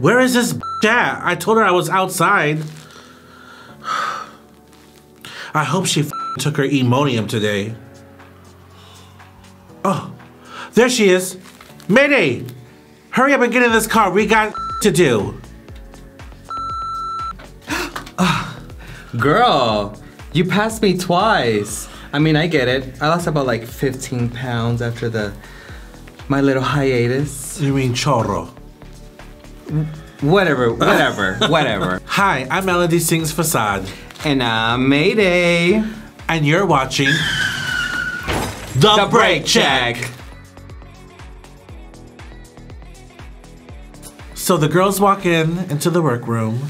Where is this at? I told her I was outside. I hope she took her Imodium today. Oh, there she is. Mayday! Hurry up and get in this car. We got to do. Girl, you passed me twice. I mean, I get it. I lost about like 15 pounds after my little hiatus. You mean chorro? Whatever. Hi, I'm Melody Sings Facade. And I'm Mayday. And you're watching The Break Check. So the girls walk into the workroom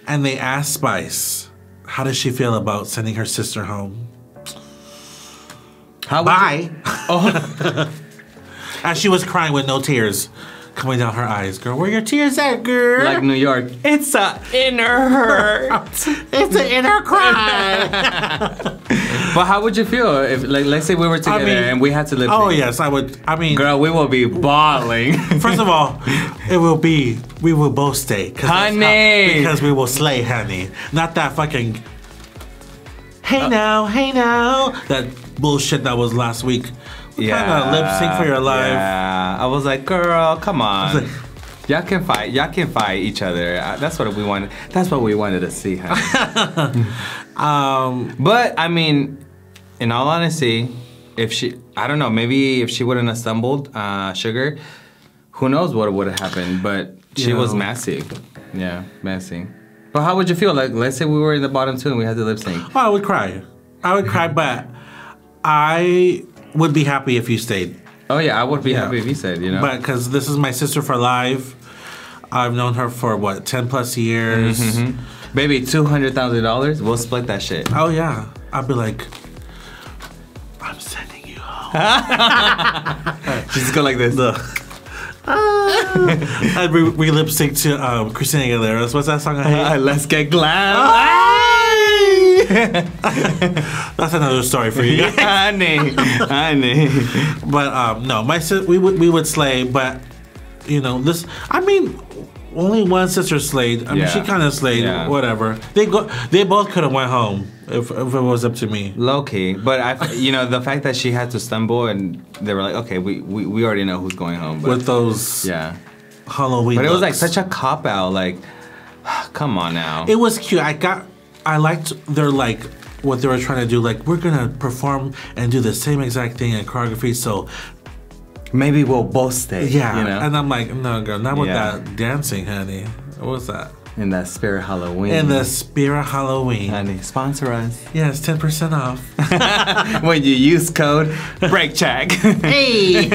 and they ask Spice, how does she feel about sending her sister home? Bye. Oh. As she was crying with no tears coming down her eyes. Girl, where your tears at, girl? Like New York. It's a inner hurt. It's an inner cry. But how would you feel if, like, let's say we were together and we had to live? Oh yes, I would. I mean, girl, we will be bawling. First of all, we will both stay, honey, because we will slay, honey. Not that fucking. Hey now, that bullshit that was last week. Yeah, lip sync for your life. Yeah, I was like, girl, come on. Y'all can fight. Y'all can fight each other. That's what we wanted. That's what we wanted to see, honey. But I mean, in all honesty, if I don't know, maybe if she wouldn't have stumbled, Sugar, who knows what would have happened? But she was messy. Yeah, messy. But how would you feel? Like, let's say we were in the bottom two and we had to lip sync. Oh, I would cry. But I would be happy if you stayed. Oh yeah, I would be happy if you stayed, you know? But because this is my sister for life. I've known her for what, 10+ years. Mm-hmm. Baby, $200,000, we'll split that shit. Oh yeah, I'd be like, I'm sending you home. She just go like this. I'd lip sync to Christina Aguilera's. What's that song I hate? Let's get glam. That's another story for you guys. honey. But no, we would slay. But you know this. I mean, only one sister slayed. I mean, she kind of slayed. Yeah. Whatever. They both could have went home if it was up to me. Low key, but you know, the fact that she had to stumble and they were like, okay, we already know who's going home. But with those Halloween. But it was like looks. such a cop out. Like, come on now. It was cute. I liked their like what they were trying to do. Like, we're gonna perform and do the same exact thing in choreography. So maybe we'll both stay. Yeah, you know? And I'm like, no, girl, not with that dancing, honey. What was that? In that Spirit Halloween. In the Spirit Halloween. Honey, sponsor us. Yes, 10% off. When you use code BREAKCHECK. Hey!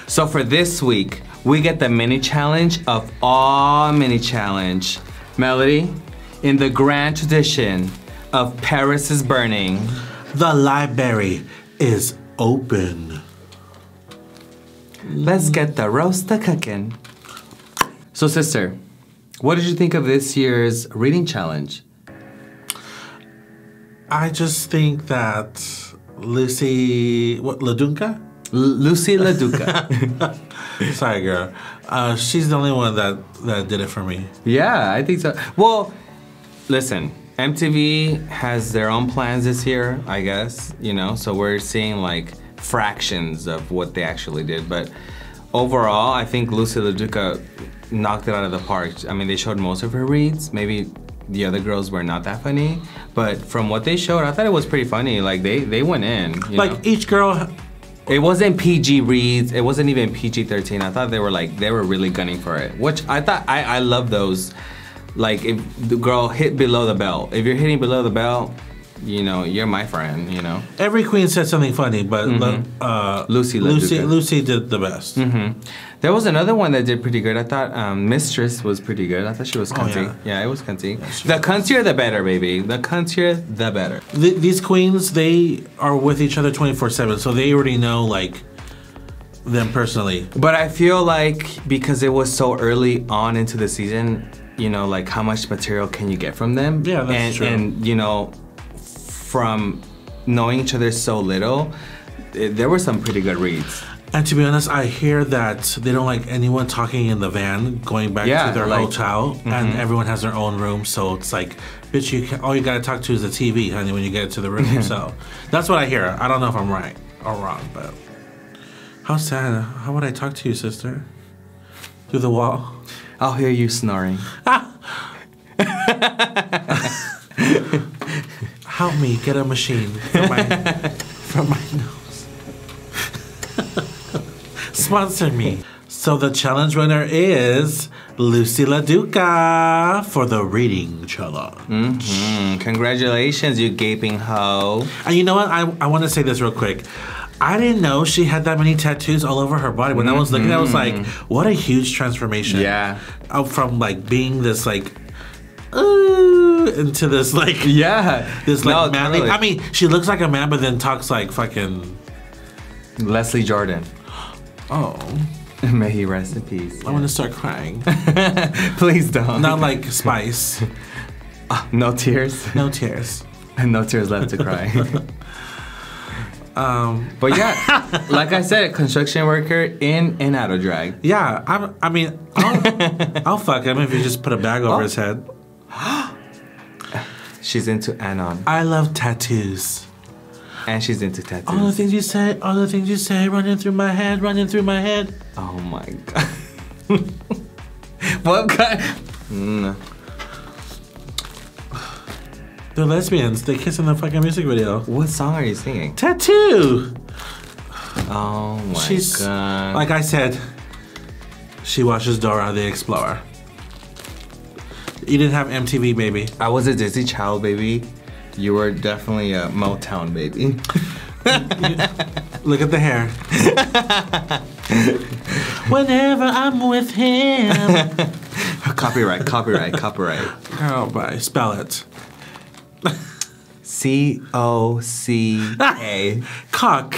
So for this week, we get the mini challenge of all mini challenge. Melody, in the grand tradition of Paris is burning, the library is open. Let's get the roaster cooking. So sister, what did you think of this year's reading challenge? I just think that Lucy LaDuca? Lucy LaDuca. Sorry, girl. She's the only one that did it for me. Yeah, I think so. Well, listen, MTV has their own plans this year, I guess, you know, so we're seeing like fractions of what they actually did, but overall, I think Lucy LaDuca knocked it out of the park. I mean, they showed most of her reads. Maybe the other girls were not that funny, but from what they showed, I thought it was pretty funny. Like, they went in, you know? Each girl... It wasn't PG reads. It wasn't even PG-13. I thought they were really gunning for it, which I thought, I love those. Like, if the girl hit below the belt. If you're hitting below the belt, you know, you're my friend, you know? Every queen said something funny, but Lucy did the best. There was another one that did pretty good. I thought Mistress was pretty good. I thought she was cunty. Yeah, it was cunty. The cuntier, the better, baby. The cuntier, the better. These queens, they are with each other 24/7, so they already know, like, them personally. But I feel like because it was so early on into the season, you know, like, how much material can you get from them? Yeah, that's true. And, you know, from knowing each other so little, there were some pretty good reads. And to be honest, I hear that they don't like anyone talking in the van going back to their hotel, and everyone has their own room. So it's like, bitch, all you gotta talk to is the TV, honey, when you get to the room. So that's what I hear. I don't know if I'm right or wrong, but how sad. How would I talk to you, sister? Through the wall? I'll hear you snoring. Help me get a machine from my nose. Sponsor me. So the challenge winner is Lucy LaDuca for the reading challenge. Congratulations, you gaping hoe. And you know what? I want to say this real quick. I didn't know she had that many tattoos all over her body. When I was looking, I was like, what a huge transformation. Yeah. From like being this like, into this like, this like manly. Totally. I mean, she looks like a man, but then talks like fucking Leslie Jordan. Oh. May he rest in peace. I want to start crying. Please don't. Not like Spice. No tears. No tears. And no tears left to cry. But yeah, like I said, construction worker in and out of drag. Yeah, I mean, I'll fuck him if you just put a bag over his head. She's into Anon. I love tattoos. And she's into tattoos. All the things you say, running through my head. Oh my god. What kind? They're lesbians. They kiss in the fucking music video. What song are you singing? Tattoo. Oh my god. Like I said, she watches Dora the Explorer. You didn't have MTV, baby. I was a Disney child, baby. You were definitely a Motown, baby. Look at the hair. Whenever I'm with him. Copyright. Oh, bye. Spell it. C-O-C-A. Cock.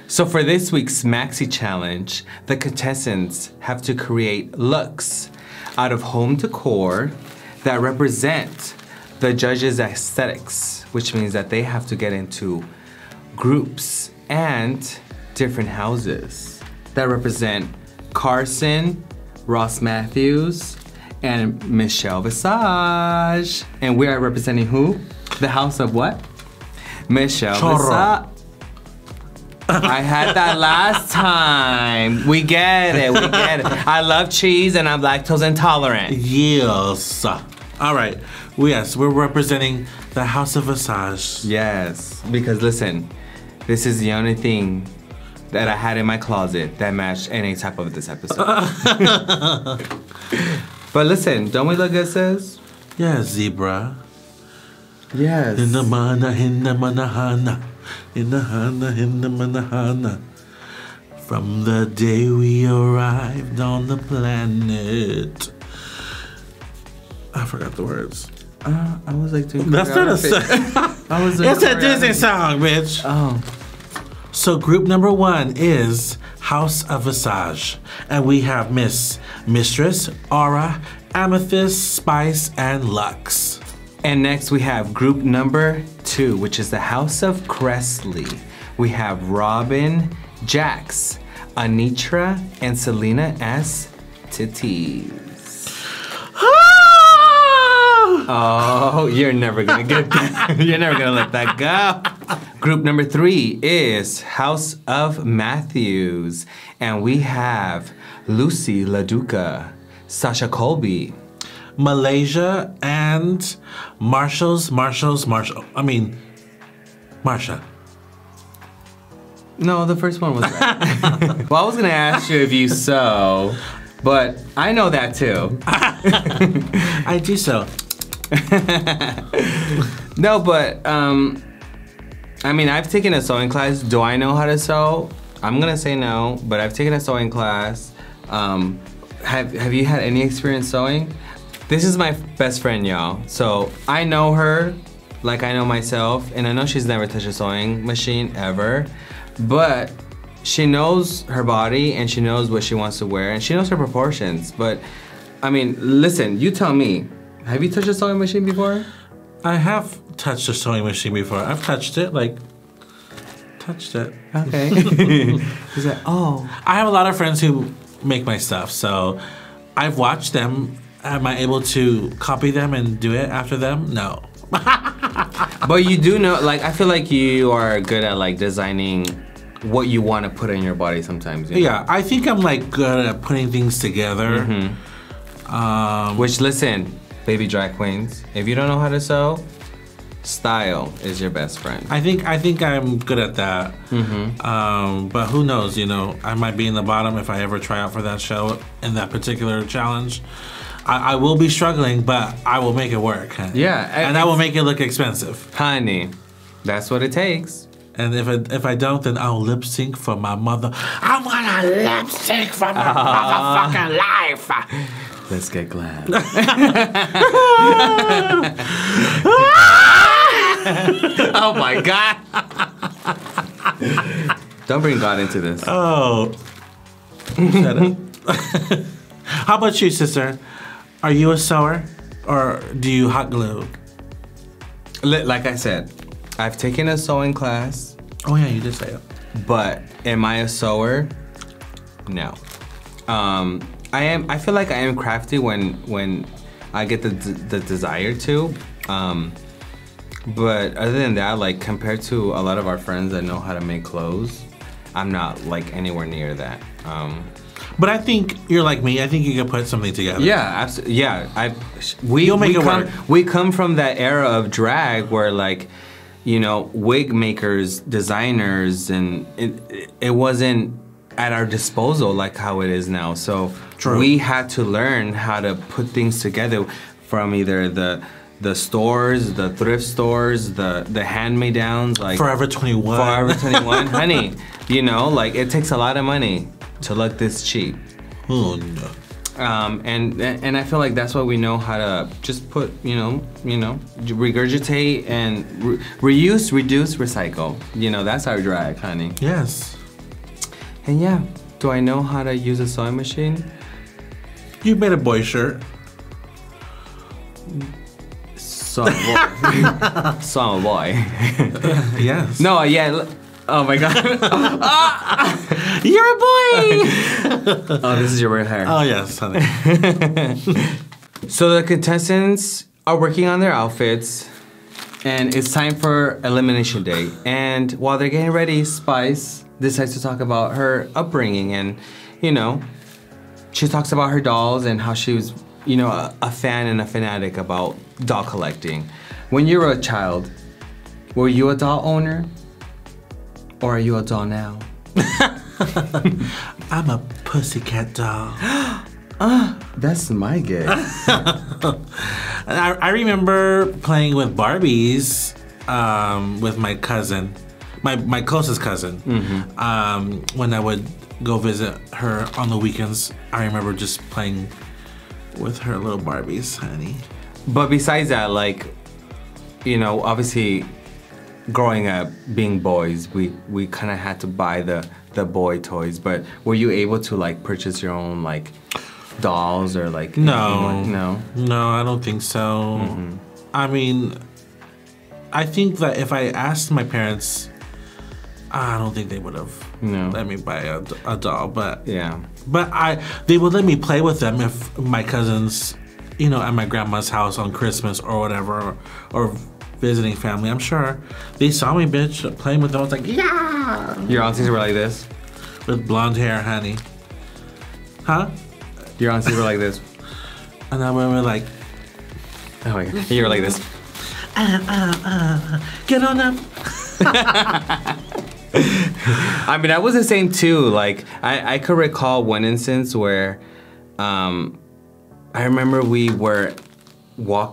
So for this week's Maxi Challenge, the contestants have to create looks out of home decor that represent the judges' aesthetics, which means that they have to get into groups and different houses that represent Carson, Ross Matthews, and Michelle Visage. And we are representing who? The house of what? Michelle Visage. I had that last time. We get it. I love cheese and I'm lactose intolerant. Yes. All right. Yes, we're representing the House of Visage. Yes, because listen, this is the only thing that I had in my closet that matched any type of this episode. But listen, don't we look good, sis? Yeah, zebra. Yes. In the manahana. In the manahana. From the day we arrived on the planet. I forgot the words. I was like doing That's not a song. It's a Disney song, bitch. Oh. So group number 1 is House of Visage. And we have Mistress, Aura, Amethyst, Spice, and Lux. And next we have group number 2, which is the House of Cressley. We have Robin, Jax, Anitra, and Selena as Titties. Oh, you're never gonna get that. You're never gonna let that go. Group number 3 is House of Matthews. And we have Lucy LaDuca, Sasha Colby, Malaysia, and Marsha. No, the first one was right. Well, I was gonna ask you if you sew, but I know that too. I do so. No, but I mean, I've taken a sewing class. Do I know how to sew? I'm gonna say no, but I've taken a sewing class. Have you had any experience sewing? This is my best friend, y'all. So I know her like I know myself, and I know she's never touched a sewing machine ever, but she knows her body and she knows what she wants to wear and she knows her proportions. But I mean, listen, you tell me. Have you touched a sewing machine before? I have touched a sewing machine before. I've touched it, like, touched it. Okay. He's like, oh. I have a lot of friends who make my stuff, so I've watched them. Am I able to copy them and do it after them? No. But you do know, like, I feel like you are good at like designing what you want to put in your body sometimes. You know? Yeah, I think I'm like good at putting things together. Which, listen, baby drag queens, if you don't know how to sew, style is your best friend. I think I'm good at that. But who knows? You know, I might be in the bottom if I ever try out for that show in that particular challenge. I will be struggling, but I will make it work. Honey. Yeah, and I will make it look expensive. Honey, that's what it takes. And if I don't, then I'll lip sync for my mother. I want to lip sync for my motherfucking life. Let's get glad. Oh my God. Don't bring God into this. Oh. Shut up. How about you, sister? Are you a sewer or do you hot glue? Like I said, I've taken a sewing class. Oh yeah, you did say it. But am I a sewer? No. I feel like I am crafty when I get the desire to. But other than that, like compared to a lot of our friends that know how to make clothes, I'm not like anywhere near that. But I think you're like me. I think you can put something together. Yeah, absolutely. Yeah, You'll make it work. We come from that era of drag where, like, you know, wig makers, designers, and it wasn't at our disposal like how it is now. So True. We had to learn how to put things together from either the stores, the thrift stores, the hand-me-downs, like Forever 21. Forever 21, honey. You know, like it takes a lot of money to look this cheap. Oh no. And I feel like that's why we know how to just put, you know, regurgitate and reuse, reduce, recycle. You know, that's our drag, honey. Yes. And yeah, do I know how to use a sewing machine? You made a boy shirt. So I'm a boy. Yes. No, yeah. Oh my God. You're a boy. Oh, this is your weird hair. Oh yes, honey. So the contestants are working on their outfits, and it's time for elimination day. And while they're getting ready, Spice decides to talk about her upbringing, and you know, she talks about her dolls and how she was, you know, a fan and a fanatic about doll collecting. When you were a child, were you a doll owner? Or are you a doll now? I'm a pussycat doll. That's my guess. I remember playing with Barbies with my cousin, my closest cousin. When I would go visit her on the weekends, I remember just playing with her little Barbies, honey. But besides that, like, you know, obviously, growing up, being boys, we kind of had to buy the boy toys. But were you able to like purchase your own like dolls or like? No, no, I don't think so. I mean, I think that if I asked my parents, I don't think they would have let me buy a doll. But yeah, but they would let me play with them if my cousins, you know, at my grandma's house on Christmas or whatever, or visiting family. I'm sure they saw me, bitch, playing with them. I was like, yeah. Your aunties were like this? With blonde hair, honey. Huh? Your aunties were like this? And then we were like, oh my God. You were like this? Get on up. I mean, I was the same too. Like, I could recall one instance where I remember we were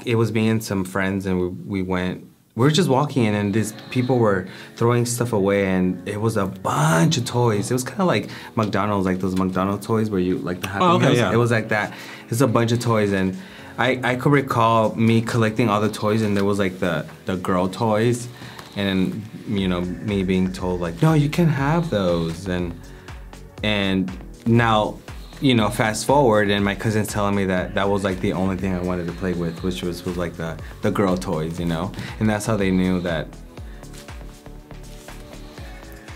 it was me and some friends, and we were just walking in, and these people were throwing stuff away, and it was a bunch of toys. It was kind of like McDonald's, like those McDonald's toys where you like the Happy Meals. Yeah. It was like that. It's a bunch of toys, and I could recall me collecting all the toys, and there was like the girl toys, and you know, me being told like, no, you can't have those, and now, you know, fast forward, and my cousin's telling me that was like the only thing I wanted to play with, which was like the girl toys, you know, and that's how they knew that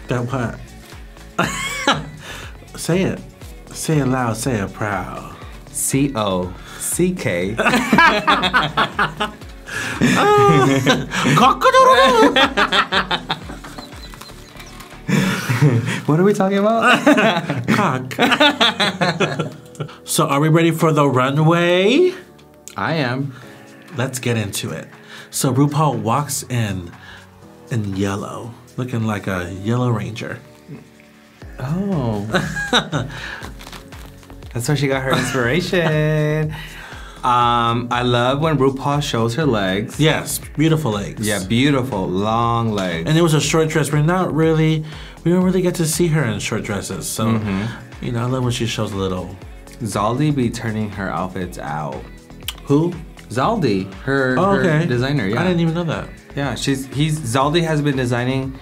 That what? Say it. Say it loud. Say it proud. C-O-C-K. What are we talking about? Cock. So are we ready for the runway? I am. Let's get into it. So RuPaul walks in yellow, looking like a yellow ranger. Oh. That's where she got her inspiration. I love when RuPaul shows her legs. Yes, beautiful legs. Yeah, beautiful, long legs. And it was a short dress. We don't really get to see her in short dresses. So, you know, I love when she shows a little. Zaldi be turning her outfits out. Who? Zaldi, her designer. Yeah, I didn't even know that. Yeah, Zaldi has been designing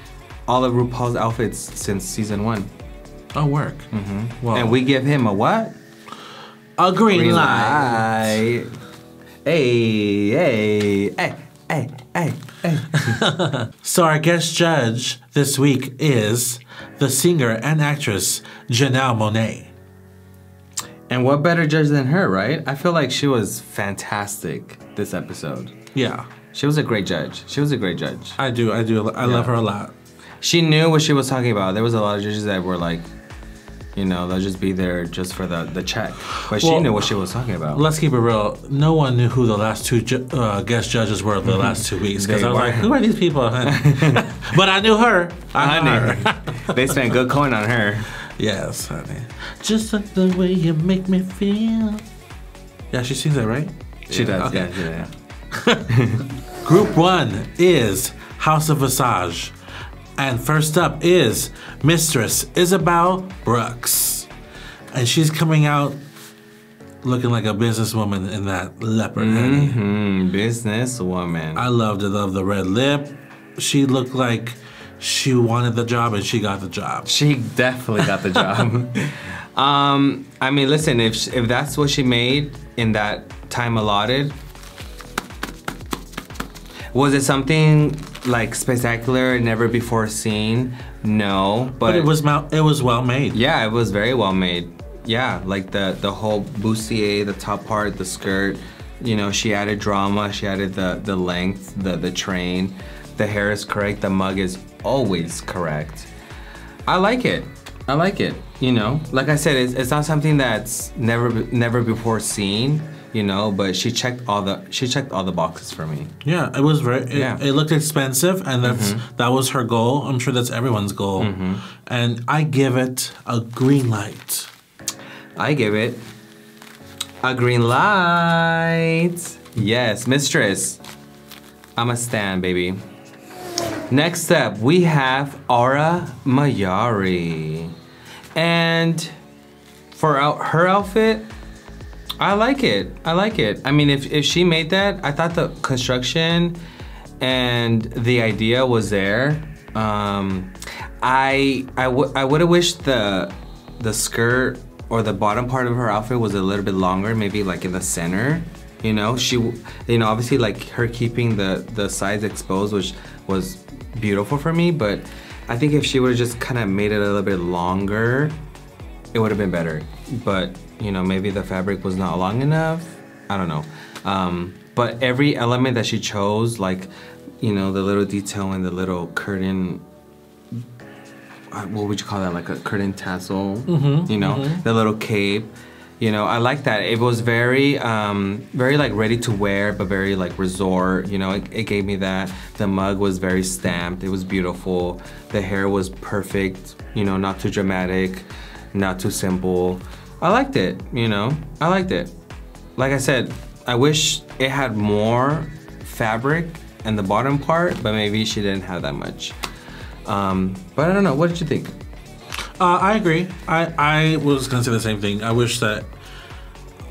all of RuPaul's outfits since season 1. Oh, work. Well, and we give him a what? A green light. Hey. So our guest judge this week is the singer and actress Janelle Monáe. And what better judge than her, right? I feel like she was fantastic this episode. Yeah. She was a great judge. I do. I love her a lot. She knew what she was talking about. There was a lot of judges that were like, you know, they'll just be there just for the check. But she knew what she was talking about. Let's keep it real. No one knew who the last two guest judges were the last 2 weeks. Because I was like, who are these people? But I knew her. I knew her. They spent good coin on her. Yes, honey. Just like the way you make me feel. Yeah, she sings that, right? She does, okay. Yeah. Group 1 is House of Visage. And first up is Mistress Isabel Brooks. And she's coming out looking like a businesswoman in that leopard, honey. Businesswoman. I love the red lip. She looked like she wanted the job and she got the job. She definitely got the job. I mean, listen, if that's what she made in that time allotted, was it something like spectacular, never before seen? No, but it was well made. Yeah, it was very well made. Yeah, like the whole bustier, the top part, the skirt. You know, she added drama. She added the length, the train. The hair is correct. The mug is always correct. I like it. You know, like I said, it's not something that's never before seen. You know, but she checked all the boxes for me. Yeah, it was it looked expensive, and that was her goal. I'm sure that's everyone's goal. And I give it a green light. I give it a green light. Yes, Mistress. I'm a stan, baby. Next up, we have Aura Mayari. And for her outfit, I like it. I mean, if she made that, I thought the construction and the idea was there. I would have wished the skirt or the bottom part of her outfit was a little bit longer, maybe like in the center. You know, obviously like her keeping the sides exposed, which was beautiful for me. But I think if she would have just kind of made it a little bit longer, it would have been better. But you know, maybe the fabric was not long enough. I don't know. But every element that she chose, like, you know, the little detail and the little curtain, what would you call that? Like a curtain tassel, you know, the little cape. You know, I like that. It was very like ready to wear, but very like resort. You know, it gave me that. The mug was very stamped. It was beautiful. The hair was perfect. You know, not too dramatic, not too simple. I liked it, you know, I liked it. Like I said, I wish it had more fabric in the bottom part, but maybe she didn't have that much. But I don't know, what did you think? I agree. I was gonna say the same thing. I wish that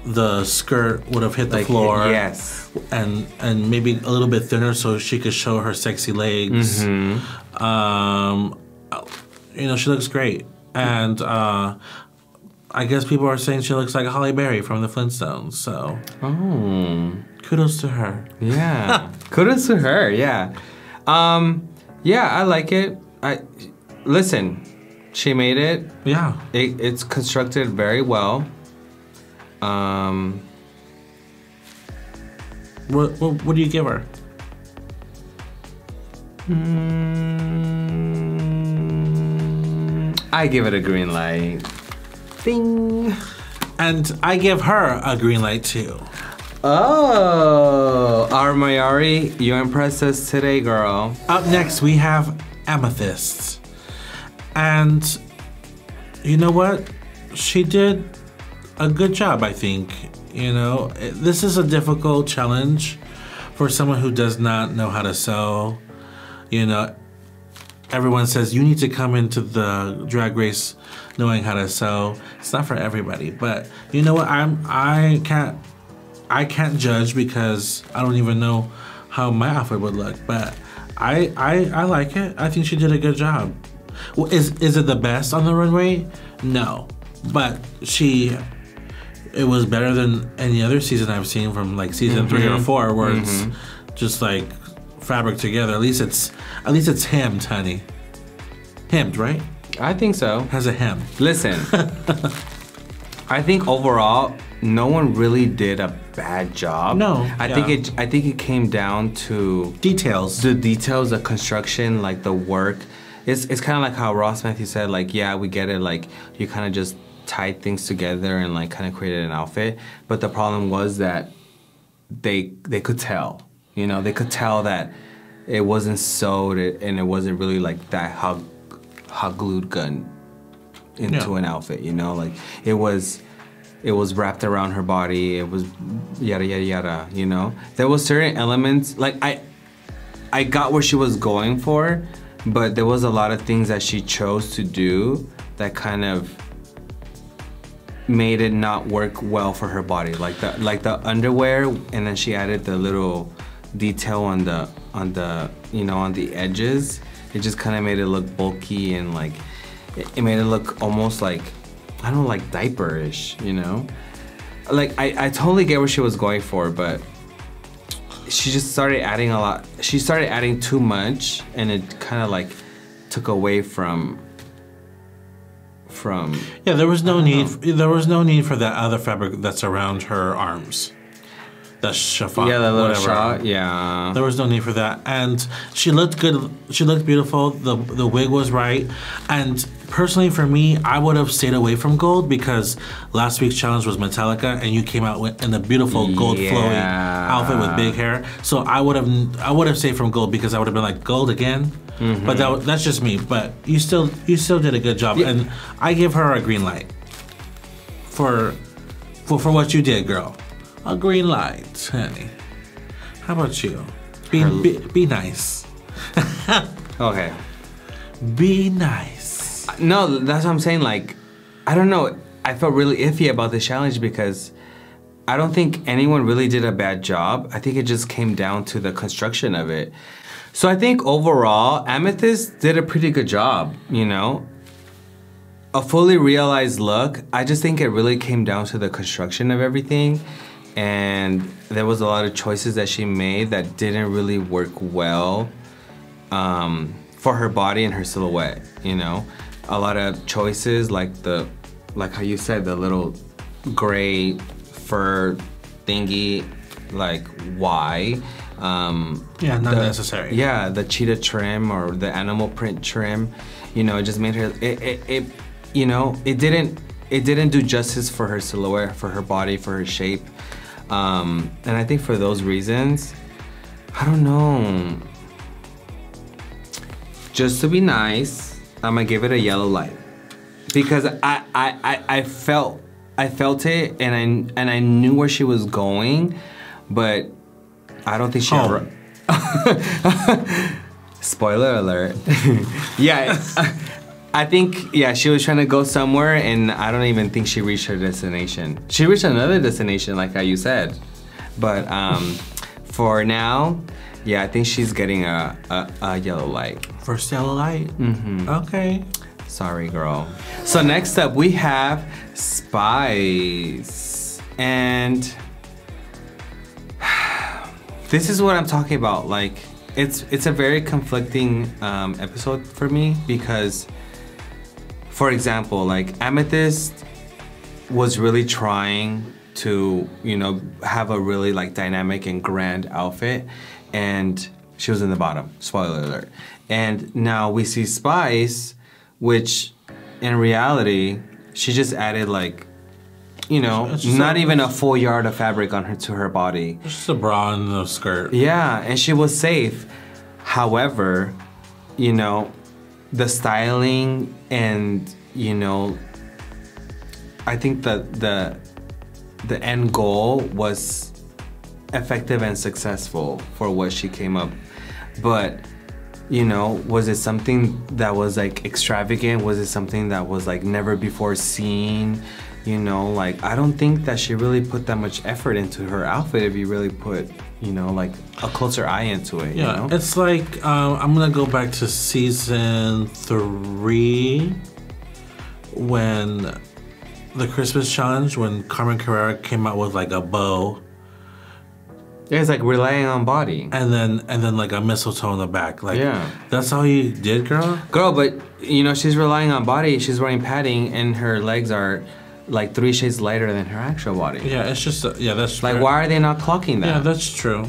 the skirt would have hit the floor. Yes. And maybe a little bit thinner so she could show her sexy legs. You know, she looks great. And I guess people are saying she looks like Halle Berry from the Flintstones, so. Kudos to her. Yeah. Kudos to her, yeah. Yeah, I like it. listen, she made it. Yeah. It's constructed very well. What do you give her? I give it a green light. Ding. And I give her a green light too. Oh, our Mayari, you impressed us today, girl. Up next, we have Amethyst. And you know what? She did a good job, I think. You know, this is a difficult challenge for someone who does not know how to sew. You know, everyone says you need to come into the drag race knowing how to sew. It's not for everybody, but you know what? I can't judge because I don't even know how my outfit would look. But I like it. I think she did a good job. Well, is it the best on the runway? No, but it was better than any other season I've seen from like season 3 or 4, where it's just like fabric together. At least it's hemmed, honey. Hemmed, right? I think so. Has a hem. Listen, I think overall, no one really did a bad job. No. I think it came down to details. The details, the construction, like the work. It's kind of like how Ross Matthew said, like, yeah, we get it, like you kind of just tied things together and like kind of created an outfit. But the problem was that they could tell, you know, they could tell that it wasn't sewed and it wasn't really like that hot glued gun into an outfit, you know, like it was wrapped around her body. It was yada yada yada, you know. There was certain elements, like I got where she was going for, but there was a lot of things that she chose to do that kind of made it not work well for her body, like the underwear, and then she added the little detail on the you know, on the edges. It just kind of made it look bulky, and like it made it look almost like, I don't know, like diaper-ish, you know. Like I totally get what she was going for, but she just started adding a lot. She started adding too much, and it kind of like took away from. Yeah, there was no need. There was no need for that other fabric that's around her arms. The chiffon, yeah, the little whatever. Yeah. There was no need for that, and she looked good. She looked beautiful. The wig was right, and personally for me, I would have stayed away from gold because last week's challenge was Metallica, and you came out in a beautiful gold flowy outfit with big hair. So I would have stayed from gold because I would have been like, gold again. But that's just me. But you still did a good job, and I give her a green light for what you did, girl. A green light, honey. How about you? Be nice. Okay. Be nice. No, that's what I'm saying. Like, I don't know. I felt really iffy about this challenge because I don't think anyone really did a bad job. I think it just came down to the construction of it. So I think overall, Amethyst did a pretty good job, you know? A fully realized look, I just think it really came down to the construction of everything. And there was a lot of choices that she made that didn't really work well for her body and her silhouette, you know? A lot of choices like how you said, the little gray fur thingy, like why? Yeah, not necessary. Yeah, the cheetah trim or the animal print trim, you know, it just made her, you know, it didn't do justice for her silhouette, for her body, for her shape. And I think for those reasons, I don't know. Just to be nice, I'm gonna give it a yellow light because I felt it and I knew where she was going, but I don't think she ever. Spoiler alert. Yeah, I think, yeah, she was trying to go somewhere and I don't even think she reached her destination. She reached another destination, like how you said. But for now, yeah, I think she's getting a yellow light. First yellow light? Mm-hmm. Okay. Sorry, girl. So next up, we have Spice. And this is what I'm talking about. Like, it's a very conflicting episode for me because, for example, like Amethyst was really trying to, you know, have a really like dynamic and grand outfit, and she was in the bottom. Spoiler alert. And now we see Spice, which in reality, she just added like, you know, not even a full yard of fabric on her to her body. Just a bra and a skirt. Yeah, and she was safe. However, you know, the styling and, you know, I think that the end goal was effective and successful for what she came up. But, you know, was it something that was like extravagant? Was it something that was like never before seen? You know, like, I don't think that she really put that much effort into her outfit if you really put, you know, like a closer eye into it. Yeah, you know? It's like, I'm gonna go back to season 3 when the Christmas challenge, when Carmen Carrera came out with like a bow. Yeah, it's like relying on body. And then like a mistletoe in the back. Like, yeah. That's all you did, girl? Girl, but, you know, she's relying on body, she's wearing padding, and her legs are like 3 shades lighter than her actual body. Yeah, it's just, yeah, that's like, why are they not clocking that? Yeah, that's true.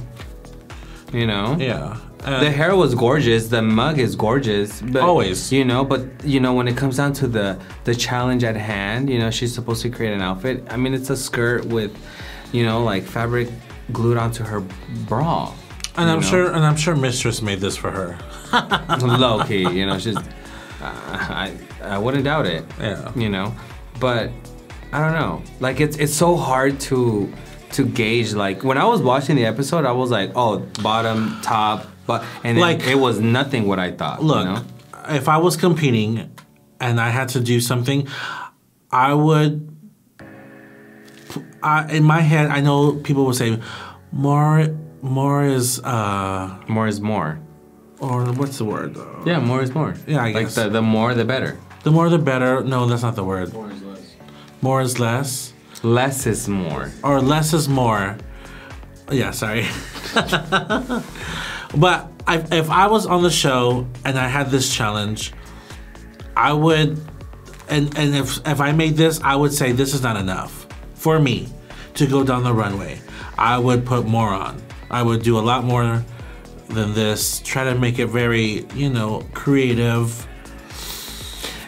You know? Yeah. The hair was gorgeous, the mug is gorgeous. But, always. You know, but, you know, when it comes down to the challenge at hand, you know, she's supposed to create an outfit. I mean, it's a skirt with, you know, like fabric glued onto her bra. And I'm sure Mistress made this for her. Low key, you know, she's, I wouldn't doubt it. Yeah. You know, but I don't know. Like, it's so hard to gauge. Like, when I was watching the episode, I was like, oh, bottom, top, but, and like, it was nothing what I thought. Look, you know? If I was competing and I had to do something, I would. In my head, I know people will say, more is more. Or what's the word? Yeah, more is more. Yeah, I guess. Like the more, the better. The more, the better. No, that's not the word. More is less. More is less. Less is more. Or less is more. Yeah, sorry. But if I was on the show and I had this challenge, I would, and if I made this, I would say this is not enough for me to go down the runway. I would put more on. I would do a lot more than this. Try to make it very, you know, creative,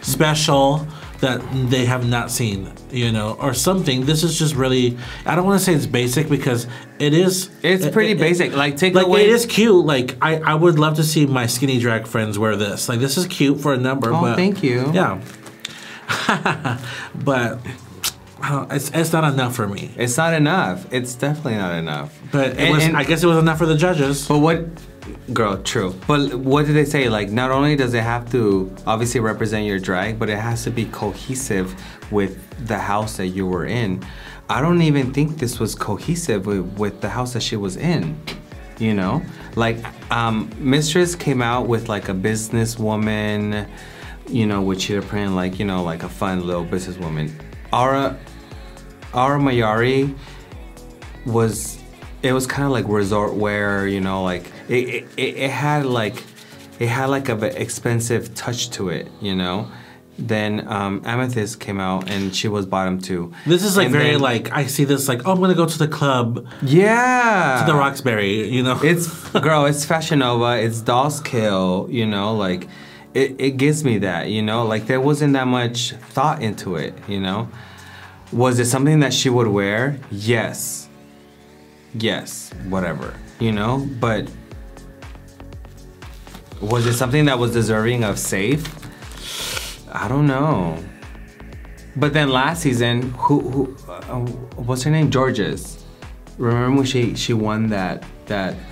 special, that they have not seen, you know, or something. This is just really, I don't want to say it's basic because it is. It's pretty basic. Like, take like, away. It is cute. Like, I would love to see my skinny drag friends wear this. Like, this is cute for a number. Oh, but, thank you. Yeah. But it's not enough for me. It's not enough. It's definitely not enough. But I guess it was enough for the judges. But what, girl, true. But what did they say? Like, not only does it have to obviously represent your drag, but it has to be cohesive with the house that you were in. I don't even think this was cohesive with the house that she was in. You know, like, Mistress came out with like a businesswoman, you know, with cheetah print, like, you know, like a fun little businesswoman. Aura Mayari was, it was kind of like resort wear, you know, like it had like an expensive touch to it, you know. Then Amethyst came out and she was bottom 2. This is like, and very then, like, I see this like, oh, I'm gonna go to the club. Yeah. To the Roxbury, you know. It's, girl, it's Fashion Nova, it's Doll's Kill, you know, like it gives me that, you know, like there wasn't that much thought into it, you know. Was it something that she would wear? Yes. Yes, whatever, you know, but was it something that was deserving of safe? I don't know. But then last season, what's her name? Georges. Remember when she won that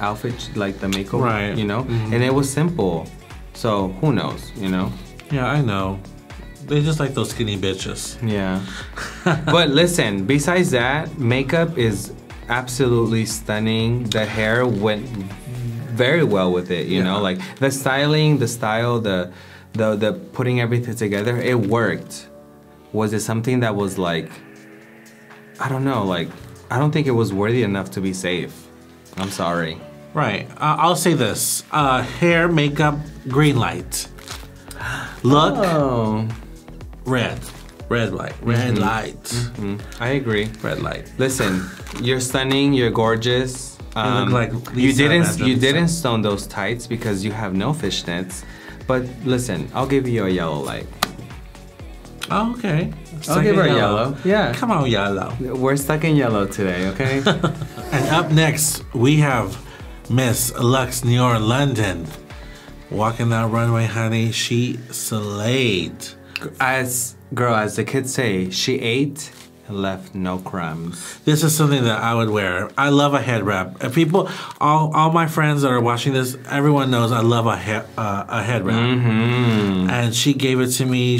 outfit, like the makeover, right? You know, and it was simple. So who knows, you know? Yeah, I know. They just like those skinny bitches. Yeah. But listen, besides that, makeup is absolutely stunning. The hair went very well with it, you know, like the styling, the style, the putting everything together, it worked. Was it something that was like, I don't know, like, I don't think it was worthy enough to be safe. I'm sorry. Right. I'll say this. Hair, makeup, green light. Look. Oh. Red. Red light. Red light. I agree. Red light. Listen, you're stunning. You're gorgeous. You look like you didn't stone those tights because you have no fishnets. But listen, I'll give you a yellow light. Oh, okay. I'll give her a yellow. Yeah. Come on, yellow. We're stuck in yellow today, okay? And up next, we have Miss Lux Nior London. Walking that runway, honey, she slayed. As the kids say, she ate and left no crumbs. This is something that I would wear. I love a head wrap. And people, all my friends that are watching this, everyone knows I love a head wrap. And she gave it to me.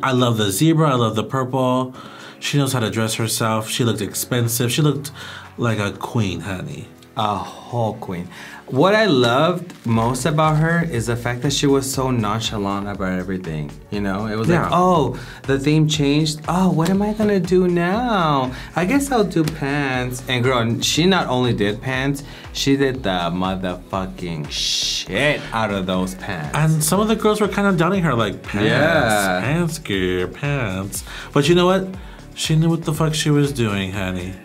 I love the zebra. I love the purple. She knows how to dress herself. She looked expensive. She looked like a queen, honey. A whole queen. What I loved most about her is the fact that she was so nonchalant about everything. You know, it was like, oh, the theme changed. Oh, what am I gonna do now? I guess I'll do pants. And girl, she not only did pants, she did the motherfucking shit out of those pants. And some of the girls were kind of downing her, like, pants, girl, pants. But you know what? She knew what the fuck she was doing, honey.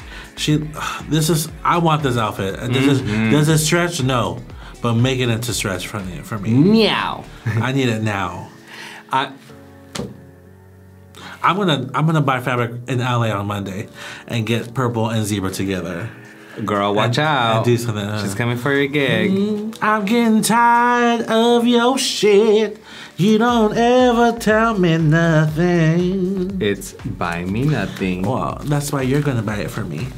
I want this outfit. Does it stretch? No. But make it into stretch for me. Meow. I need it now. I'm gonna buy fabric in LA on Monday and get purple and zebra together. Girl, watch out. And do something. She's coming for your gig. I'm getting tired of your shit. You don't ever tell me nothing. It's buy me nothing. Well, that's why you're gonna buy it for me.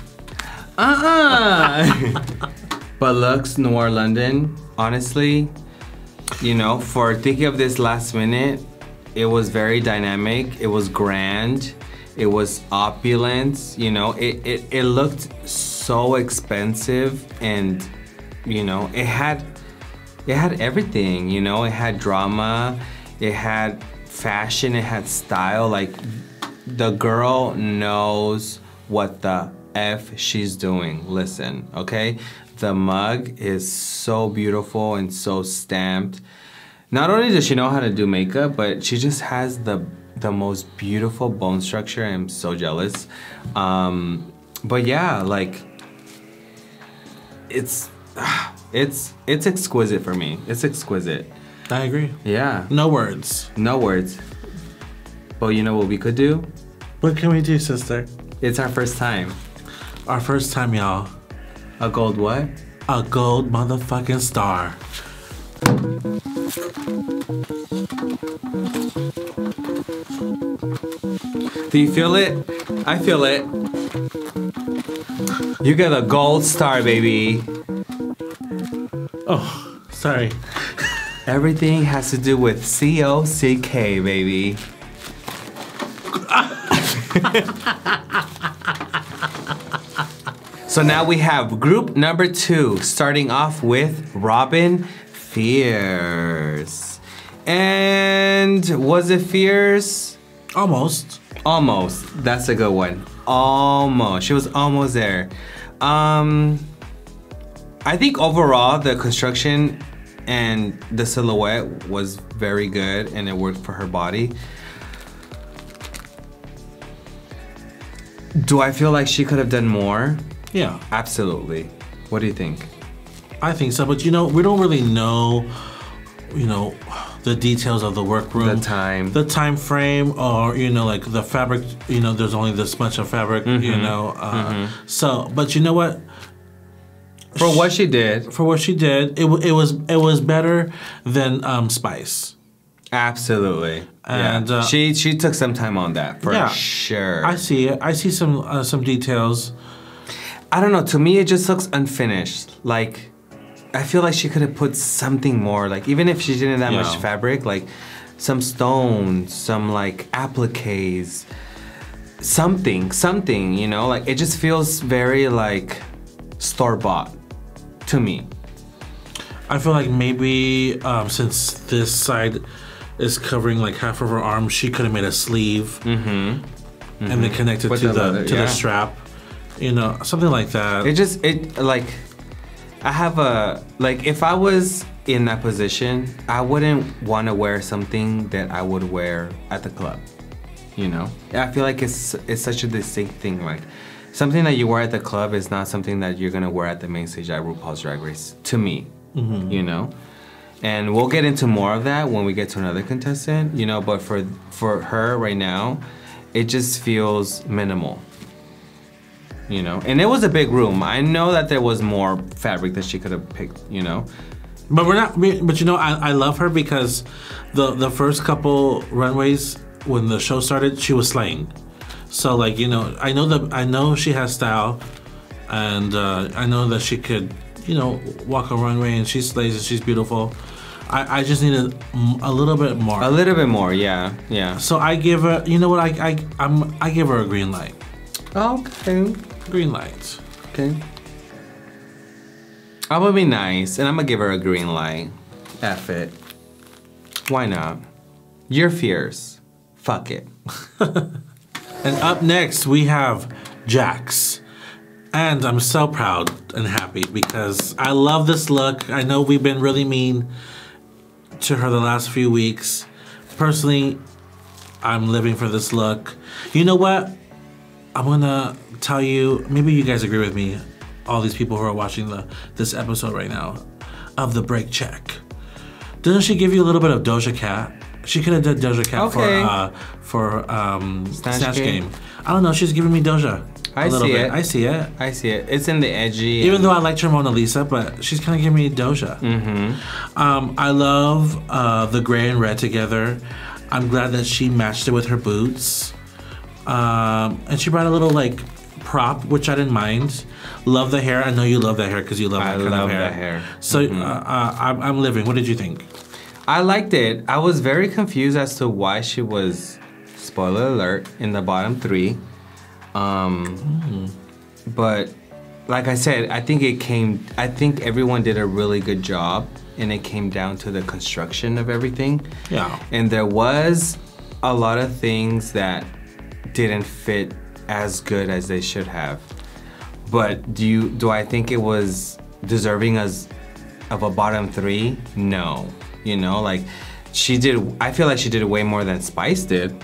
But Lux Noir London, honestly, you know, for thinking of this last minute, it was very dynamic. It was grand. It was opulent. You know, it looked so expensive, and you know, it had everything. You know, it had drama, it had fashion, it had style. Like, the girl knows what the F she's doing. Listen, okay? The mug is so beautiful and so stamped. Not only does she know how to do makeup, but she just has the most beautiful bone structure. I'm so jealous. But yeah, like, it's exquisite for me. It's exquisite. I agree. Yeah. No words. No words. But you know what we could do? What can we do, sister? It's our first time. Our first time, y'all. A gold what? A gold motherfucking star. Do you feel it? I feel it. You get a gold star, baby. Oh, sorry. Everything has to do with C-O-C-K, baby. So now we have group number 2, starting off with Robin Fierce. And was it Fierce? Almost. Almost. That's a good one. Almost. She was almost there. I think overall the construction and the silhouette was very good, and it worked for her body. Do I feel like she could have done more? Yeah. Absolutely. What do you think? I think so, but you know, we don't really know, you know, the details of the workroom. The time frame, or, you know, like the fabric, you know, there's only this much of fabric, you know. So, but you know what? For what she did. For what she did, it was better than Spice. Absolutely. And yeah. She took some time on that, for sure. I see it. I see some details. I don't know, to me it just looks unfinished. Like, I feel like she could have put something more, like, even if she didn't have that much fabric, like some stones, some like appliques, something, you know, like it just feels very like store-bought to me. I feel like maybe since this side is covering like half of her arm, she could have made a sleeve and then connected to the strap. You know, something like that. It like, I have a, like, if I was in that position, I wouldn't want to wear something that I would wear at the club, you know? I feel like it's such a distinct thing. Like, something that you wear at the club is not something that you're gonna wear at the main stage at RuPaul's Drag Race, to me, you know? And we'll get into more of that when we get to another contestant, you know, but for her right now, it just feels minimal. You know, and it was a big room. I know that there was more fabric that she could have picked, you know. But but you know, I love her because the first couple runways when the show started, she was slaying. So like, you know, I know she has style, and I know that she could, you know, walk a runway and she slays and she's beautiful. I just needed a little bit more. A little bit more, yeah, yeah. So I give her, you know what, I give her a green light. Okay. Green light. Okay. I'm gonna be nice and I'm gonna give her a green light. F it. Why not? You're fierce. Fuck it. And up next we have Jax. And I'm so proud and happy because I love this look. I know we've been really mean to her the last few weeks. Personally, I'm living for this look. You know what? I'm gonna tell you, maybe you guys agree with me, all these people who are watching this episode right now, of the break check. Doesn't she give you a little bit of Doja Cat? She could have done Doja Cat for Snatch Game. I don't know, she's giving me Doja. I see it. I see it. I see it. It's in the edgy. Even though I liked her Mona Lisa, but she's kind of giving me Doja. I love the gray and red together. I'm glad that she matched it with her boots. And she brought a little like prop, which I didn't mind. Love the hair. I know you love that hair because you love that kind of hair. I love that hair. So I'm living. What did you think? I liked it. I was very confused as to why she was, spoiler alert, in the bottom 3. But like I said, I think everyone did a really good job, and it came down to the construction of everything. Yeah. And there was a lot of things that didn't fit as good as they should have. But do I think it was deserving of a bottom 3? No. You know, like I feel like she did way more than Spice did,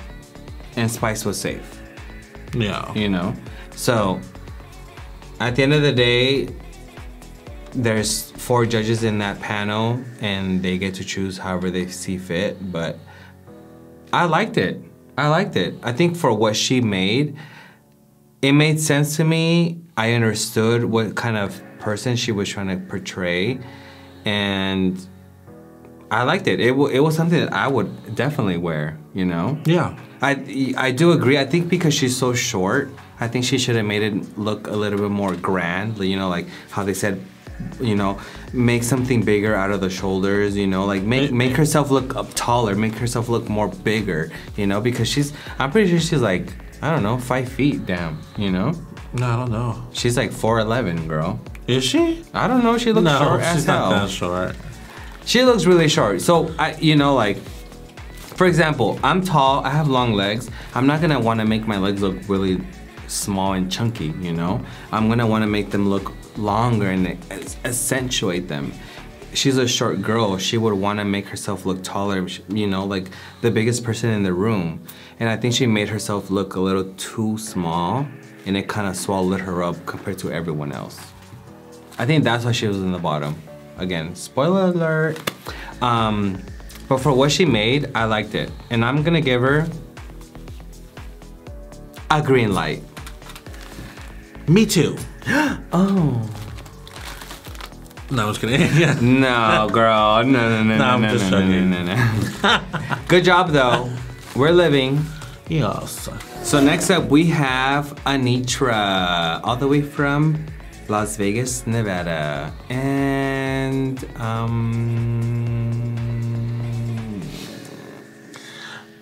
and Spice was safe. Yeah. You know? So, at the end of the day, there's 4 judges in that panel, and they get to choose however they see fit, but I liked it. I think for what she made, it made sense to me. I understood what kind of person she was trying to portray, and I liked it. It was something that I would definitely wear, you know? Yeah. I do agree. I think because she's so short, I think she should have made it look a little bit more grand. You know, like how they said, you know, make something bigger out of the shoulders, you know, like make herself look up taller, make herself look more bigger, you know, because I'm pretty sure she's like, I don't know, 5 feet, damn, you know? No, I don't know. She's like 4'11", girl. Is she? I don't know, she looks short as hell. She's not that short. She looks really short. So, you know, like, for example, I'm tall, I have long legs. I'm not gonna wanna make my legs look really small and chunky, you know? I'm gonna wanna make them look longer and accentuate them. She's a short girl. She would wanna make herself look taller, you know, like the biggest person in the room. And I think she made herself look a little too small, and it kinda swallowed her up compared to everyone else. I think that's why she was in the bottom. Again, spoiler alert. But for what she made, I liked it. And I'm gonna give her a green light. Me too. Oh. No, I was kidding. No, girl. No. Good job, though. We're living. Yes. So next up, we have Anitra, all the way from Las Vegas, Nevada. And,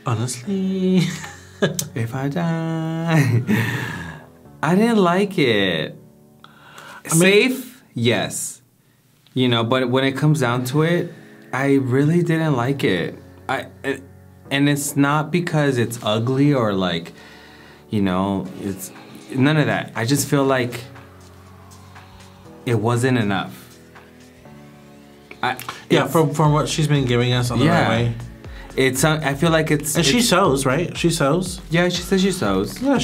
honestly, if I die, I didn't like it. Safe, yes. You know, but when it comes down to it, I really didn't like it. And it's not because it's ugly or like, you know, it's none of that. I just feel like it wasn't enough. From what she's been giving us on the runway. It's I feel like it's and she sews, right? She sews. Yeah, she says she sews. Yeah,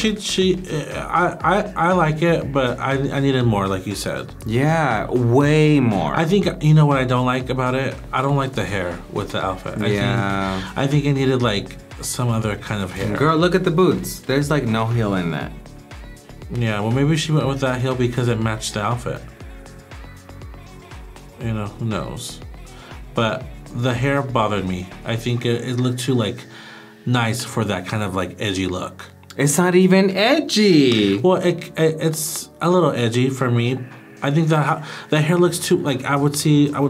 I like it, but I needed more, like you said. Yeah, way more. I think you know what I don't like about it. I don't like the hair with the outfit. I think it needed like some other kind of hair. Girl, look at the boots. There's like no heel in that. Yeah, well maybe she went with that heel because it matched the outfit. You know, who knows? But the hair bothered me. I think it looked too like nice for that kind of like edgy look. It's not even edgy. Well, it's a little edgy for me. I think the hair looks too like I would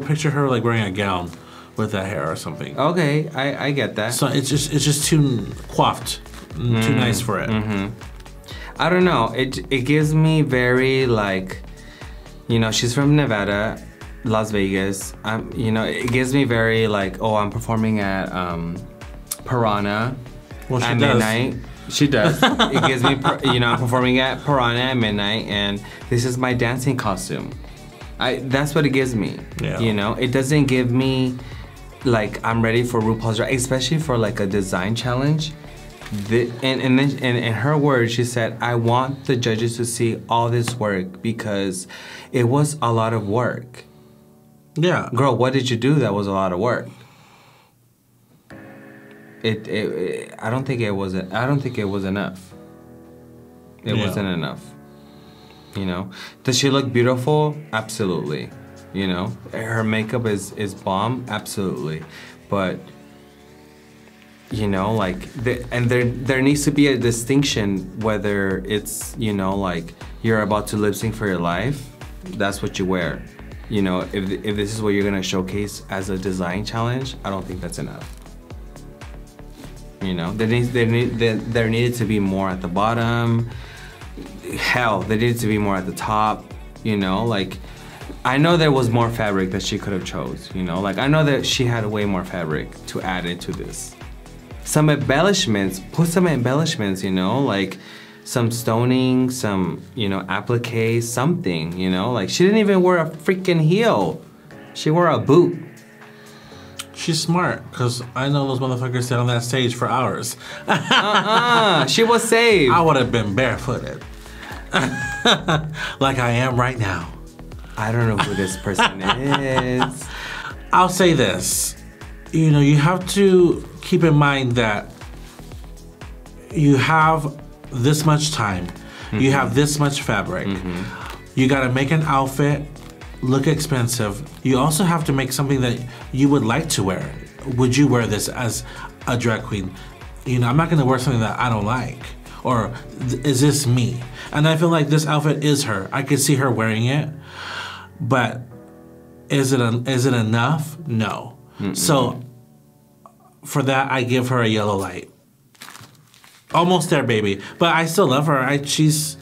picture her like wearing a gown with that hair or something. Okay, I get that. So it's just too coiffed, too nice for it. I don't know. It gives me very like, you know, she's from Nevada. Las Vegas. You know, it gives me very like, oh, I'm performing at Piranha at midnight. She does. It gives me, you know, I'm performing at Piranha at midnight, and this is my dancing costume. That's what it gives me. Yeah. You know, it doesn't give me like I'm ready for RuPaul's Drag, especially for like a design challenge. And then in her words, she said, I want the judges to see all this work because it was a lot of work. Yeah. Girl, what did you do that was a lot of work? I don't think it was enough. It wasn't enough. You know? Does she look beautiful? Absolutely. You know? Her makeup is bomb? Absolutely. But you know, like there needs to be a distinction whether it's, you know, like you're about to lip sync for your life, that's what you wear. You know, if this is what you're gonna showcase as a design challenge, I don't think that's enough. You know, there needed to be more at the bottom. Hell, there needed to be more at the top. You know, like I know there was more fabric that she could have chose. You know, like I know that she had way more fabric to add into this. Some embellishments, put some embellishments. You know, like some stoning, some, you know, applique, something, you know? Like, she didn't even wear a freaking heel. She wore a boot. She's smart, because I know those motherfuckers sit on that stage for hours. She was saved. I would have been barefooted. Like I am right now. I don't know who this person is. I'll say this. You know, you have to keep in mind that you have this much time, you have this much fabric, you gotta make an outfit look expensive. You also have to make something that you would like to wear. Would you wear this as a drag queen? You know, I'm not gonna wear something that I don't like. Or is this me? And I feel like this outfit is her. I could see her wearing it, but is it enough? No. So for that, I give her a yellow light. Almost there, baby. But I still love her. She's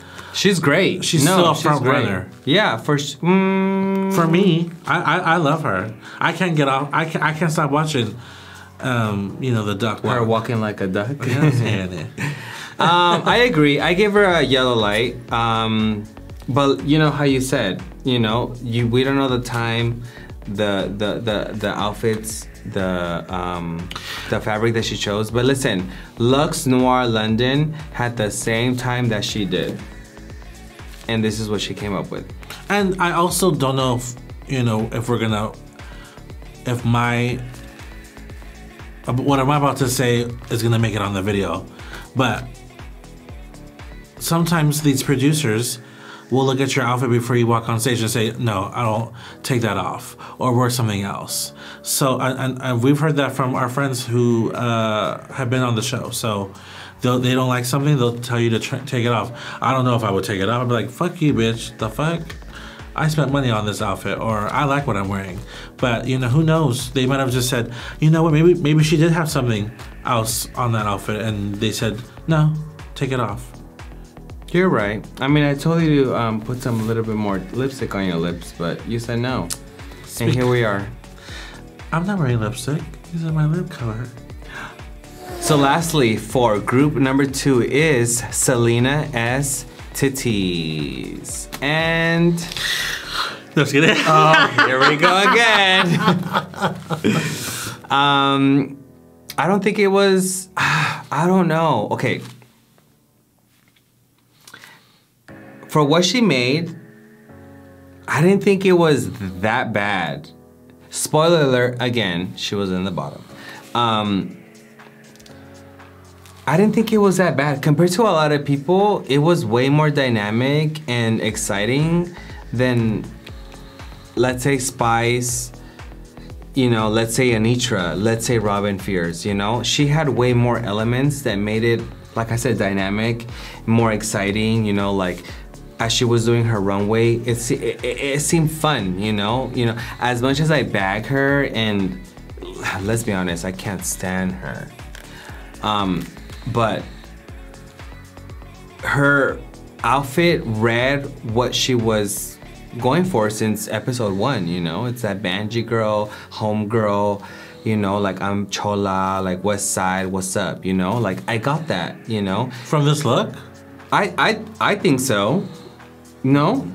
great. She's still a front runner. Yeah, for me, I love her. I can't get off. I can't stop watching. You know, the duck. Her walking like a duck. I agree. I give her a yellow light. But you know how you said, you know, we don't know the time, the outfits, the fabric that she chose. But listen, Luxe Noir London had the same time that she did, and this is what she came up with. And I also don't know if, you know, if what I'm about to say is gonna make it on the video, but sometimes these producers will look at your outfit before you walk on stage and say, no, I don't, take that off, or wear something else. So, and we've heard that from our friends who have been on the show. So they don't like something, they'll tell you to take it off. I don't know if I would take it off. I'd be like, fuck you, bitch, the fuck? I spent money on this outfit, or I like what I'm wearing. But, you know, who knows? They might have just said, you know what, maybe she did have something else on that outfit, and they said, no, take it off. You're right. I mean, I told you to put a little bit more lipstick on your lips, but you said no. And here we are. I'm not wearing lipstick. These are my lip color. So lastly, for group number 2 is Selena S. Titties. And Just kidding. Oh, here we go again. I don't think it was. I don't know. Okay. For what she made, I didn't think it was that bad. Spoiler alert, again, she was in the bottom. I didn't think it was that bad. Compared to a lot of people, it was way more dynamic and exciting than, let's say, Spice, you know, let's say Anitra, let's say Robin Fierce, you know? She had way more elements that made it, like I said, dynamic, more exciting, you know, like, as she was doing her runway, it seemed fun, you know? As much as I bag her, and let's be honest, I can't stand her. But her outfit read what she was going for since episode 1, you know? It's that Banji girl, home girl, you know, like I'm Chola, like West Side, what's up, you know? Like I got that, you know? From this look? I think so. No?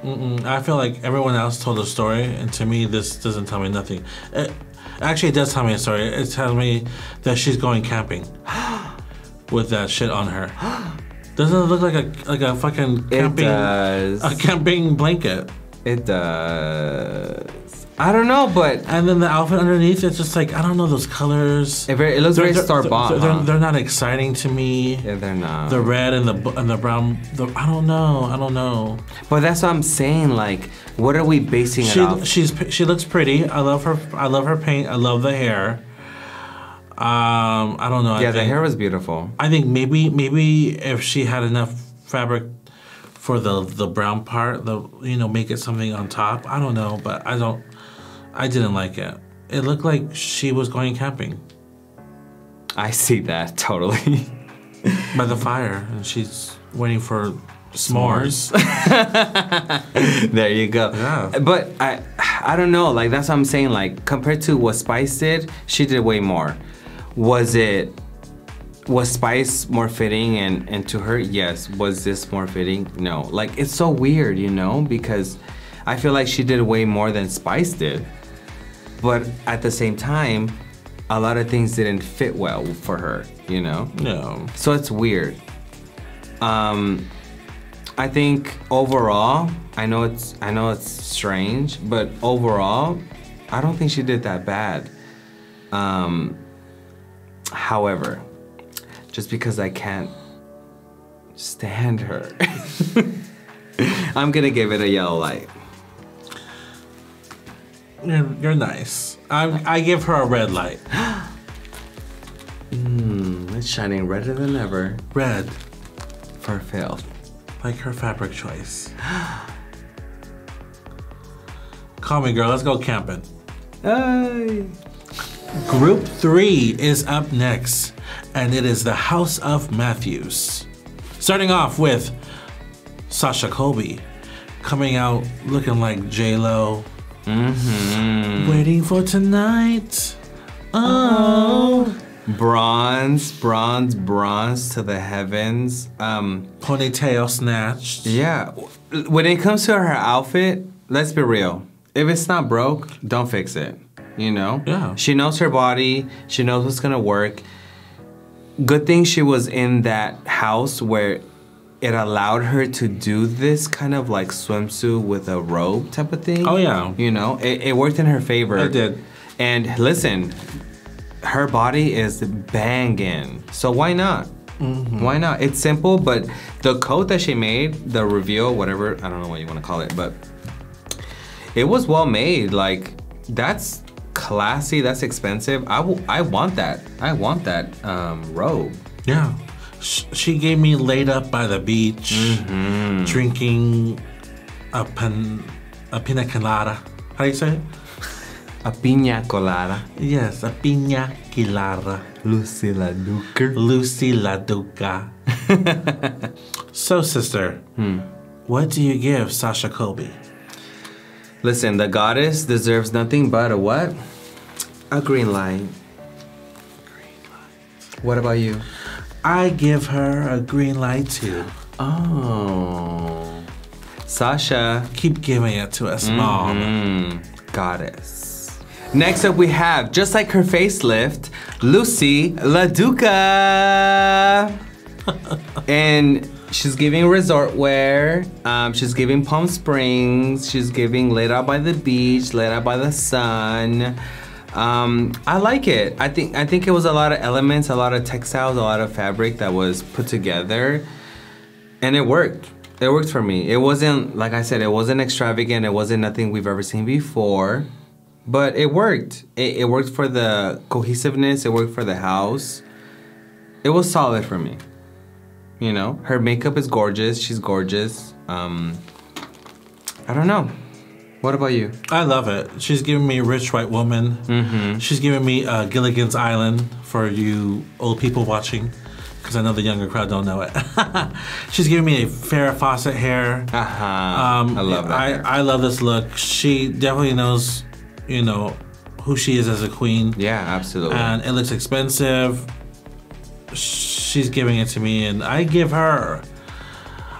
I feel like everyone else told a story, and to me, this doesn't tell me nothing. Actually, it does tell me a story. It tells me that she's going camping with that shit on her. Doesn't it look like a fucking camping? It does. A camping blanket. It does. I don't know, but and then the outfit underneath, it's just like I don't know those colors. It looks very store-bought. They're not exciting to me. Yeah, they're not. The red and the brown. I don't know. But that's what I'm saying. Like, what are we basing it off? She looks pretty. I love her paint. I love the hair. I don't know. Yeah, the hair was beautiful. I think maybe if she had enough fabric for the brown part, make it something on top. I don't know, but I didn't like it. It looked like she was going camping. I see that totally. By the fire, and she's waiting for s'mores. There you go. Yeah. But I don't know. Like that's what I'm saying. Like compared to what Spice did, she did way more. Was Spice more fitting and to her? Yes. Was this more fitting? No. Like it's so weird, you know, because I feel like she did way more than Spice did. But at the same time, a lot of things didn't fit well for her, you know? No. So it's weird. I think overall, I know it's strange, but overall, I don't think she did that bad. However, just because I can't stand her, I'm gonna give it a yellow light. You're nice. I give her a red light. It's shining redder than ever. Red. For failed. Like her fabric choice. Call me, girl. Let's go camping. Hey. Group 3 is up next, and it is the House of Matthews. Starting off with Sasha Colby, coming out looking like J-Lo. Waiting for tonight. Oh. Bronze to the heavens. Ponytail snatched. Yeah. When it comes to her outfit, let's be real. If it's not broke, don't fix it. You know? Yeah. She knows her body. She knows what's gonna work. Good thing she was in that house where it allowed her to do this kind of like swimsuit with a robe type of thing. Oh yeah. You know, it worked in her favor. It did. And listen, her body is banging. So why not? Why not? It's simple, but the coat that she made, the reveal, whatever, I don't know what you want to call it, but it was well made. Like, that's classy, that's expensive. I want that. I want that robe. Yeah. She gave me laid up by the beach, drinking a pina colada. How do you say it? A piña colada. Yes, a piña colada. Lucy La Duca. Lucy La Duca. So, sister, what do you give Sasha Colby? Listen, the goddess deserves nothing but a what? A green light. What about you? I give her a green light too. Oh. Sasha. Keep giving it to us, Mom. Goddess. Next up we have, just like her facelift, Lucy LaDuca. And she's giving resort wear. She's giving Palm Springs. She's giving laid out by the beach, laid out by the sun. I like it. I think it was a lot of elements, a lot of textiles, a lot of fabric that was put together, and it worked. It worked for me. It wasn't, like I said, it wasn't extravagant. It wasn't nothing we've ever seen before, but it worked. It worked for the cohesiveness. It worked for the house. It was solid for me. You know, her makeup is gorgeous. She's gorgeous. I don't know. What about you? I love it. She's giving me Rich White Woman. She's giving me Gilligan's Island for you old people watching, because I know the younger crowd don't know it. She's giving me a Farrah Fawcett hair. I love that. I love this look. She definitely knows, you know, who she is as a queen. Yeah, absolutely. And it looks expensive. She's giving it to me, and I give her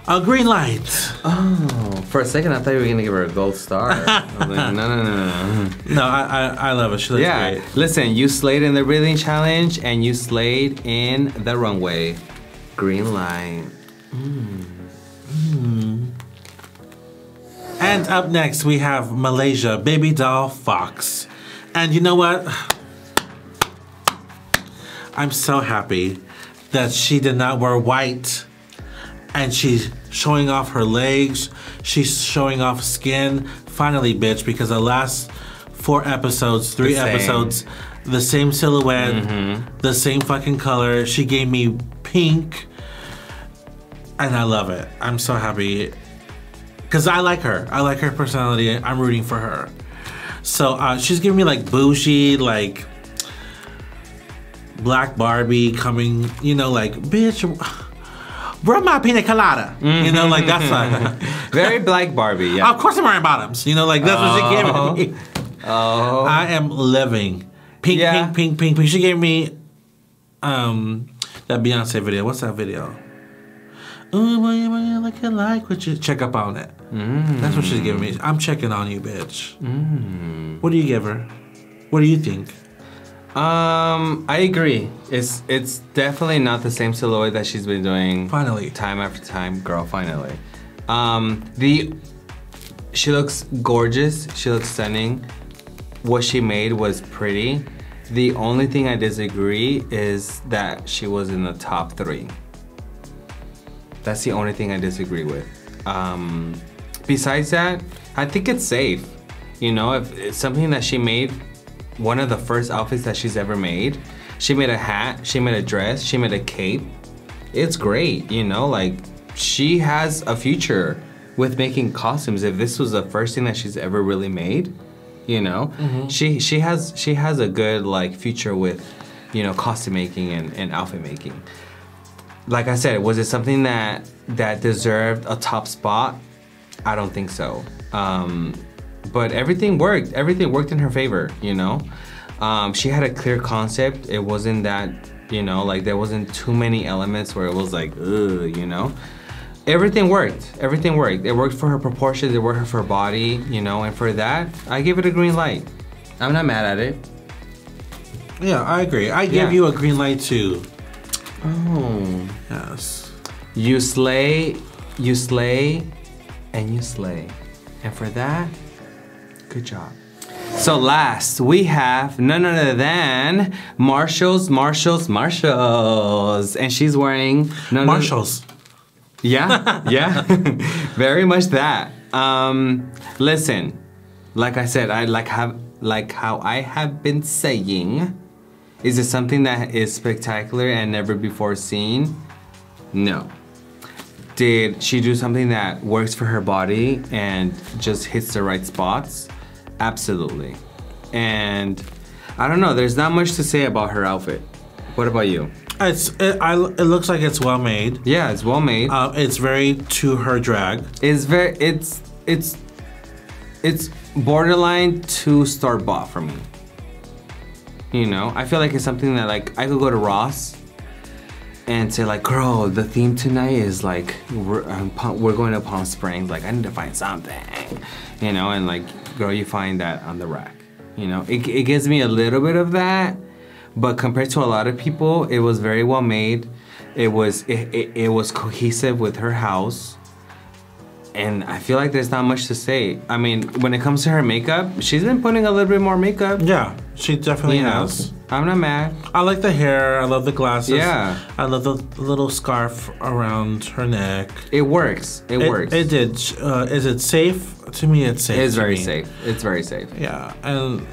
a green light. Oh, for a second I thought you were gonna give her a gold star. I was like, no. No, I love it. She looks great. Listen, you slayed in the breathing challenge and you slayed in the runway. Green light. And up next we have Malaysia Baby Doll Fox. And you know what? I'm so happy that she did not wear white. And she's showing off her legs. She's showing off skin. Finally, bitch, because the last 4 episodes, 3 episodes, the same silhouette, the same fucking color. She gave me pink. And I love it. I'm so happy. Because I like her. I like her personality. I'm rooting for her. So she's giving me like bougie, like Black Barbie coming, you know, like, bitch, bro, my pina colada. You know, like that's like very Black Barbie, yeah. Of course I'm wearing bottoms. You know, like that's what she gave me. Oh. I am living. Pink, pink, pink, pink, pink. She gave me that Beyonce video. What's that video? Ooh, boy, you look like what you check up on it. That's what she's giving me. I'm checking on you, bitch. What do you give her? What do you think? I agree. It's definitely not the same silhouette that she's been doing. Finally, time after time, girl. Finally, she looks gorgeous. She looks stunning. What she made was pretty. The only thing I disagree is that she was in the top 3. That's the only thing I disagree with. Besides that, I think it's safe. You know, if it's something that she made, one of the first outfits that she's ever made. She made a hat, she made a dress, she made a cape. It's great, you know, like she has a future with making costumes. If this was the first thing that she's ever really made, you know, she has a good like future with, you know, costume making and outfit making. Like I said, was it something that deserved a top spot? I don't think so. But everything worked. Everything worked in her favor, you know? She had a clear concept. It wasn't that, you know, like there wasn't too many elements where it was like, ugh, you know? Everything worked. Everything worked. It worked for her proportions. It worked for her body, you know? And for that, I give it a green light. I'm not mad at it. Yeah, I agree. I give you a green light too. Oh. Yes. You slay, and you slay. And for that, good job. So last, we have none other than Marshall's. And she's wearing... Marshalls. Yeah, yeah. Very much that. Listen, like I said, like how I have been saying, is it something that is spectacular and never before seen? No. Did she do something that works for her body and just hits the right spots? Absolutely. And I don't know, there's not much to say about her outfit. What about you? It looks like it's well made. Yeah, it's well made. It's very to her drag. It's borderline 2-star bought for me. You know, I feel like it's something that like I could go to Ross and say like, girl, the theme tonight is like we're going to Palm Springs. Like I need to find something, you know, and like, girl, you find that on the rack. You know, it gives me a little bit of that, but compared to a lot of people, it was very well made. It was cohesive with her house. And I feel like there's not much to say. I mean, when it comes to her makeup, she's been putting a little bit more makeup. Yeah, she definitely has. I'm not mad. I like the hair. I love the glasses. Yeah. I love the little scarf around her neck. It works. It works. It did. Is it safe? To me, it's safe. It's very safe. It's very safe. Yeah, and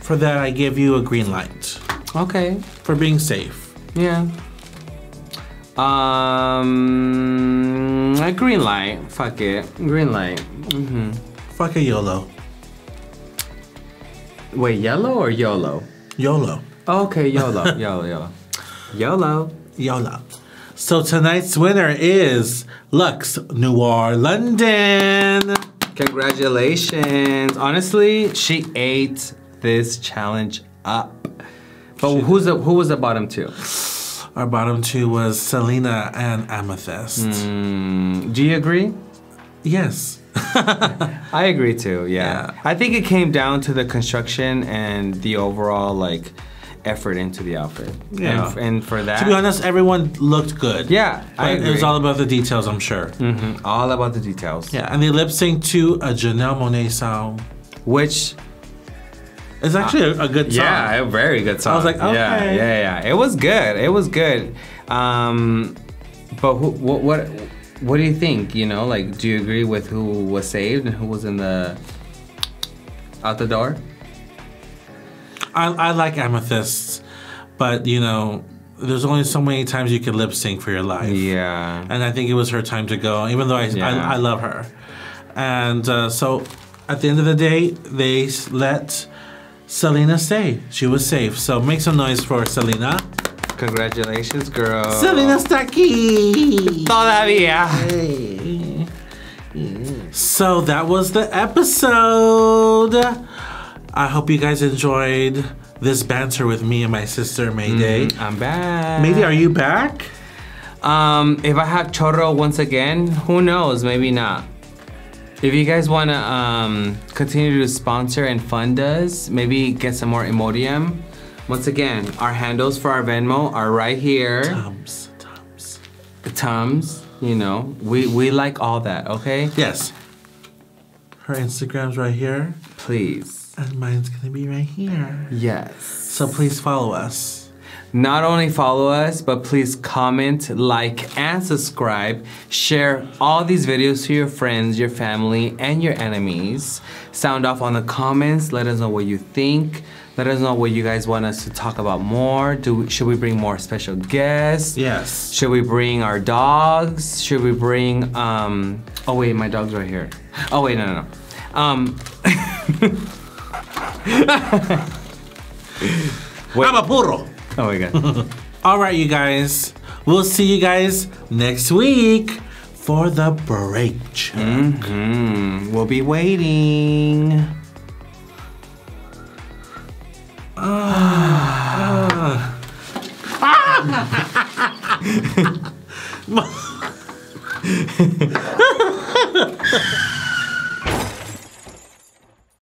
for that, I give you a green light. Okay. For being safe. Yeah. A green light. Fuck it. Green light. Mm-hmm. Fuck a YOLO. Wait, yellow or YOLO? YOLO. Oh, okay, YOLO. YOLO. So tonight's winner is Lux Noir London. Congratulations. Honestly, she ate this challenge up. But who was the bottom two? Our bottom two was Selena and Amethyst. Do you agree? Yes. I agree too, yeah. I think it came down to the construction and the overall like effort into the outfit. Yeah. And for that, to be honest, everyone looked good. Yeah, I agree. It was all about the details, I'm sure. Mm-hmm. All about the details. Yeah, and they lip synced to a Janelle Monáe song. Which it's actually a good song. Yeah, a very good song. I was like, okay. Yeah. It was good. It was good. But what do you think? You know, like, do you agree with who was saved and who was in the out the door? I like Amethyst, but you know, there's only so many times you can lip sync for your life. Yeah. And I think it was her time to go, even though I love her. And so at the end of the day, they let Selena stay. She was safe. So make some noise for Selena. Congratulations, girl. Selena está aquí. Todavía. Hey. So that was the episode. I hope you guys enjoyed this banter with me and my sister Mayday. I'm back. Mayday, are you back? If I have chorro once again, who knows? Maybe not. If you guys want to continue to sponsor and fund us, maybe get some more Imodium. Once again, our handles for our Venmo are right here. Tums, you know, we like all that, okay? Yes. Her Instagram's right here. Please. And mine's gonna be right here. Yes. So please follow us. Not only follow us, but please comment, like, and subscribe. Share all these videos to your friends, your family, and your enemies. Sound off on the comments. Let us know what you think. Let us know what you guys want us to talk about more. Should we bring more special guests? Yes. Should we bring our dogs? Should we bring, oh wait, my dog's right here. Oh wait, no. Wait. I'm a puro. Oh my god. All right, you guys. We'll see you guys next week for the break check. We'll be waiting.